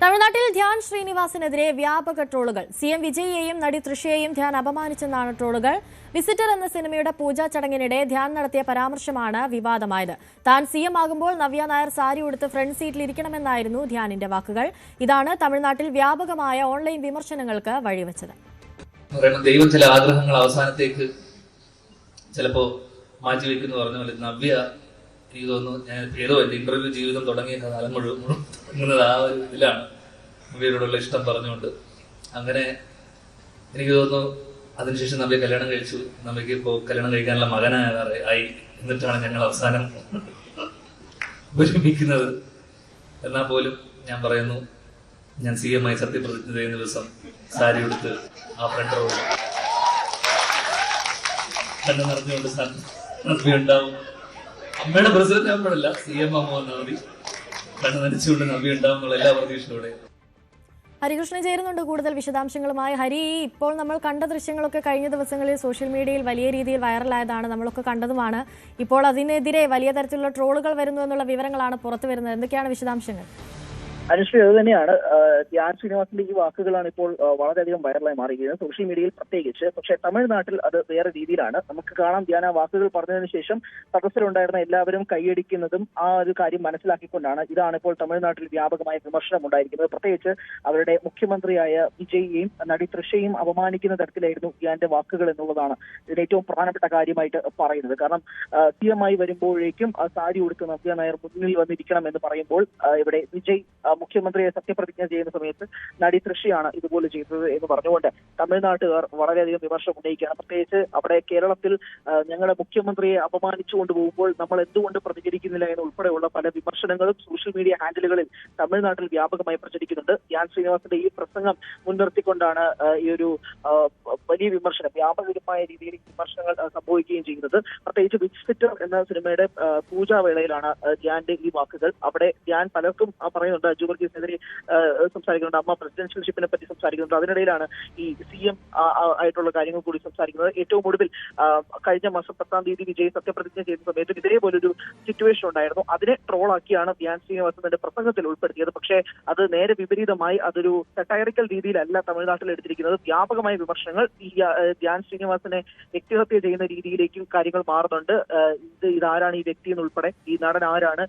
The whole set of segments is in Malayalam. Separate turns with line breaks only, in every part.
തമിഴ്നാട്ടിൽ ധ്യാൻ ശ്രീനിവാസിനെതിരെ വ്യാപക ട്രോളുകൾ. സിഎം വിജയിയെയും നടി തൃഷയെയും ധ്യാൻ അപമാനിച്ചെന്നാണ് ട്രോളുകൾ. വിസിറ്റർ എന്ന സിനിമയുടെ പൂജാ ചടങ്ങിനിടെ ധ്യാൻ നടത്തിയ പരാമർശമാണ് വിവാദമായത്. താൻ സിഎം ആകുമ്പോൾ നവ്യ നായർ സാരി ഉടുത്ത് ഫ്രണ്ട് സീറ്റിലിരിക്കണമെന്നായിരുന്നു ധ്യാനിന്റെ വാക്കുകൾ. ഇതാണ് തമിഴ്നാട്ടിൽ വ്യാപകമായ ഓൺലൈൻ വിമർശനങ്ങൾക്ക് വഴിവെച്ചത്.
ദൈവം ചില ആഗ്രഹങ്ങൾ അവസാനത്തേക്ക് ചിലപ്പോ മാറ്റിവെക്കുന്നു പറഞ്ഞ പോലെ നവ്യ എനിക്ക് തോന്നുന്നു ഞാൻ ഏതോ എന്റെ ഇന്റർവ്യൂ ജീവിതം തുടങ്ങിയ കാലം മുഴുവൻ ആ ഒരു ഇതിലാണ് നവ്യയോടുള്ള ഇഷ്ടം പറഞ്ഞുകൊണ്ട് അങ്ങനെ എനിക്ക് തോന്നുന്നു അതിനുശേഷം നവ്യ കല്യാണം കഴിച്ചു. നവ്യക്ക് ഇപ്പോൾ കല്യാണം കഴിക്കാനുള്ള മകനായി എന്നിട്ടാണ് ഞങ്ങൾ അവസാനം ഒരുമിക്കുന്നത്. എന്നാൽ പോലും ഞാൻ പറയുന്നു, ഞാൻ CM ആയി സത്യപ്രതിജ്ഞ ചെയ്യുന്ന ദിവസം സാരി എടുത്ത് ആ ഫ്രണ്ട് റോഡിൽ കണ്ണു നിറഞ്ഞുകൊണ്ട് നവ്യ ഉണ്ടാവും. അമ്മയുടെ പ്രസിഡന്റ് ആകുമ്പോഴല്ല, CM ആകുമ്പോൾ മതി കണ്ണു നനച്ചുകൊണ്ട് നവ്യ ഉണ്ടാവും എന്നുള്ള എല്ലാ പ്രതീക്ഷയോടെ.
ഹരികൃഷ്ണൻ ചേരുന്നുണ്ട് കൂടുതൽ വിശദാംശങ്ങളുമായി. ഹരി, ഇപ്പോൾ നമ്മൾ കണ്ട ദൃശ്യങ്ങളൊക്കെ കഴിഞ്ഞ ദിവസങ്ങളിൽ സോഷ്യൽ മീഡിയയിൽ വലിയ രീതിയിൽ വൈറലായതാണ്, നമ്മളൊക്കെ കണ്ടതുമാണ്. ഇപ്പോൾ അതിനെതിരെ വലിയ തരത്തിലുള്ള ട്രോളുകൾ വരുന്നു എന്നുള്ള വിവരങ്ങളാണ് പുറത്തു വരുന്നത്. എന്തൊക്കെയാണ് വിശദാംശങ്ങൾ?
അനുശ്രീ, അത് തന്നെയാണ്. ധ്യാൻ ശ്രീനിവാസിന്റെ ഈ വാക്കുകളാണ് ഇപ്പോൾ വളരെയധികം വൈറലായി മാറിയിരിക്കുന്നത്, സോഷ്യൽ മീഡിയയിൽ പ്രത്യേകിച്ച്. പക്ഷേ തമിഴ്നാട്ടിൽ അത് വേറെ രീതിയിലാണ്. നമുക്ക് കാണാം, ധ്യാൻ ആ വാക്കുകൾ പറഞ്ഞതിന് ശേഷം സദസ്സിലുണ്ടായിരുന്ന എല്ലാവരും കൈയടിക്കുന്നതും ആ ഒരു കാര്യം മനസ്സിലാക്കിക്കൊണ്ടാണ്. ഇതാണ് ഇപ്പോൾ തമിഴ്നാട്ടിൽ വ്യാപകമായ വിമർശനം ഉണ്ടായിരിക്കുന്നത്. പ്രത്യേകിച്ച് അവരുടെ മുഖ്യമന്ത്രിയായ വിജയിയെയും നടി തൃഷയെയും അപമാനിക്കുന്ന തരത്തിലായിരുന്നു ധ്യാന്റെ വാക്കുകൾ എന്നുള്ളതാണ് ഇതിന് ഏറ്റവും പ്രധാനപ്പെട്ട കാര്യമായിട്ട് പറയുന്നത്. കാരണം CM ആയി വരുമ്പോഴേക്കും സാരി ഉടുത്ത് നവ്യ നായർ മുന്നിൽ വന്നിരിക്കണം എന്ന് പറയുമ്പോൾ ഇവിടെ വിജയ് മുഖ്യമന്ത്രിയെ സത്യപ്രതിജ്ഞ ചെയ്യുന്ന സമയത്ത് നടി തൃഷയാണ് ഇതുപോലെ ചെയ്തത് എന്ന് പറഞ്ഞുകൊണ്ട് തമിഴ്നാട്ടുകാർ വളരെയധികം വിമർശനം ഉന്നയിക്കുകയാണ്. പ്രത്യേകിച്ച് അവിടെ കേരളത്തിൽ ഞങ്ങളുടെ മുഖ്യമന്ത്രിയെ അപമാനിച്ചു കൊണ്ടുപോകുമ്പോൾ നമ്മൾ എന്തുകൊണ്ട് പ്രതികരിക്കുന്നില്ല എന്ന് ഉൾപ്പെടെയുള്ള പല വിമർശനങ്ങളും സോഷ്യൽ മീഡിയ ഹാൻഡിലുകളിൽ തമിഴ്നാട്ടിൽ വ്യാപകമായി പ്രചരിക്കുന്നുണ്ട്. ധ്യാൻ ശ്രീനിവാസിന്റെ ഈ പ്രസംഗം മുൻനിർത്തിക്കൊണ്ടാണ് ഈ ഒരു വലിയ വിമർശനം, വ്യാപകമായ രീതിയിൽ വിമർശനങ്ങൾ സംഭവിക്കുകയും ചെയ്യുന്നത്. പ്രത്യേകിച്ച് വിസിറ്റർ എന്ന സിനിമയുടെ പൂജാവേളയിലാണ് ധ്യാന്റെ ഈ വാക്കുകൾ. അവിടെ ധ്യാൻ പലർക്കും പറയുന്നുണ്ട്, ജുവർഗീസിനെതിരെ സംസാരിക്കുന്നുണ്ട്, അമ്മ പ്രസിഡൻഷ്യൽഷിപ്പിനെ പറ്റി സംസാരിക്കുന്നുണ്ട്. അതിനിടയിലാണ് ഈ CM ആയിട്ടുള്ള കാര്യങ്ങൾ കൂടി സംസാരിക്കുന്നത്. ഏറ്റവും ഒടുവിൽ കഴിഞ്ഞ മാസം 10-ാം തീയതി വിജയ് സത്യപ്രതിജ്ഞ ചെയ്യുന്ന സമയത്ത് ഇതേപോലൊരു സിറ്റുവേഷൻ ഉണ്ടായിരുന്നു. അതിനെ ട്രോളാക്കിയാണ് ധ്യാൻ ശ്രീനിവാസൻ തന്റെ പ്രസംഗത്തിൽ ഉൾപ്പെടുത്തിയത്. പക്ഷേ അത് നേരെ വിപരീതമായി അതൊരു സറ്റൈറിക്കൽ രീതിയിലല്ല തമിഴ്നാട്ടിൽ എടുത്തിരിക്കുന്നത്. വ്യാപകമായ വിമർശനങ്ങൾ ഈ ധ്യാൻ ശ്രീനിവാസനെ വ്യക്തിഹത്യ ചെയ്യുന്ന രീതിയിലേക്കും കാര്യങ്ങൾ മാറുന്നുണ്ട്. ഇതാരാണ് ഈ വ്യക്തി എന്നുൾപ്പെടെ, ഈ നടൻ ആരാണ്,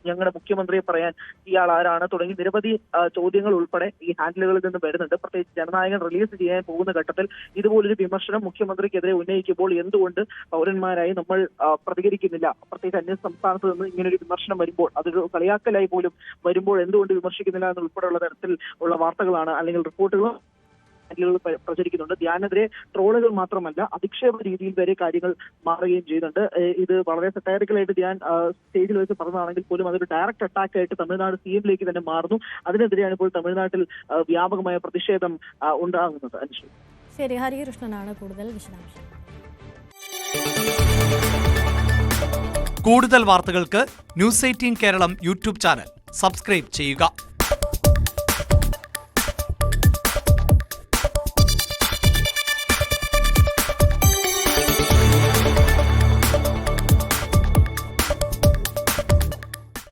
ഞങ്ങളുടെ മുഖ്യമന്ത്രിയെ പറയാൻ ഇയാൾ ആരാണ് തുടങ്ങി നിരവധി ചോദ്യങ്ങൾ ഉൾപ്പെടെ ഈ ഹാൻഡിലുകളിൽ നിന്ന് വരുന്നുണ്ട്. പ്രത്യേകിച്ച് ജനനായകൻ റിലീസ് ചെയ്യാൻ പോകുന്ന ഘട്ടത്തിൽ ഇതുപോലൊരു വിമർശനം മുഖ്യമന്ത്രിക്കെതിരെ ഉന്നയിക്കുമ്പോൾ എന്തുകൊണ്ട് പൗരന്മാരായി നമ്മൾ പ്രതികരിക്കുന്നില്ല, പ്രത്യേകിച്ച് അന്യ സംസ്ഥാനത്ത് നിന്ന് ഇങ്ങനൊരു വിമർശനം വരുമ്പോൾ, അതൊരു കളിയാക്കലായി പോലും വരുമ്പോൾ എന്തുകൊണ്ട് വിമർശിക്കുന്നില്ല എന്നുൾപ്പെടെയുള്ള തരത്തിൽ ഉള്ള വാർത്തകളാണ് അല്ലെങ്കിൽ റിപ്പോർട്ടുകളും പ്രചരിക്കുന്നുണ്ട്. ധ്യാനെതിരെ ട്രോളുകൾ മാത്രമല്ല, അധിക്ഷേപ രീതിയിൽ വരെ കാര്യങ്ങൾ മാറുകയും ചെയ്യുന്നുണ്ട്. ഇത് വളരെ സറ്റൈറിക്കലായിട്ട് ധ്യാൻ സ്റ്റേജിൽ വെച്ച് പറഞ്ഞതാണെങ്കിൽ പോലും അതൊരു ഡയറക്റ്റ് അറ്റാക്ക് ആയിട്ട് തമിഴ്നാട് CM-ലേക്ക് തന്നെ മാറുന്നു. അതിനെതിരെയാണ് ഇപ്പോൾ തമിഴ്നാട്ടിൽ വ്യാപകമായ പ്രതിഷേധം ഉണ്ടാകുന്നത്. അനുശ്രീ,
ശരി, ഹരികൃഷ്ണനാണ് കൂടുതൽ വിശദാംശം.
കൂടുതൽ വാർത്തകൾക്ക് News 18 Keralam YouTube channel subscribe ചെയ്യുക.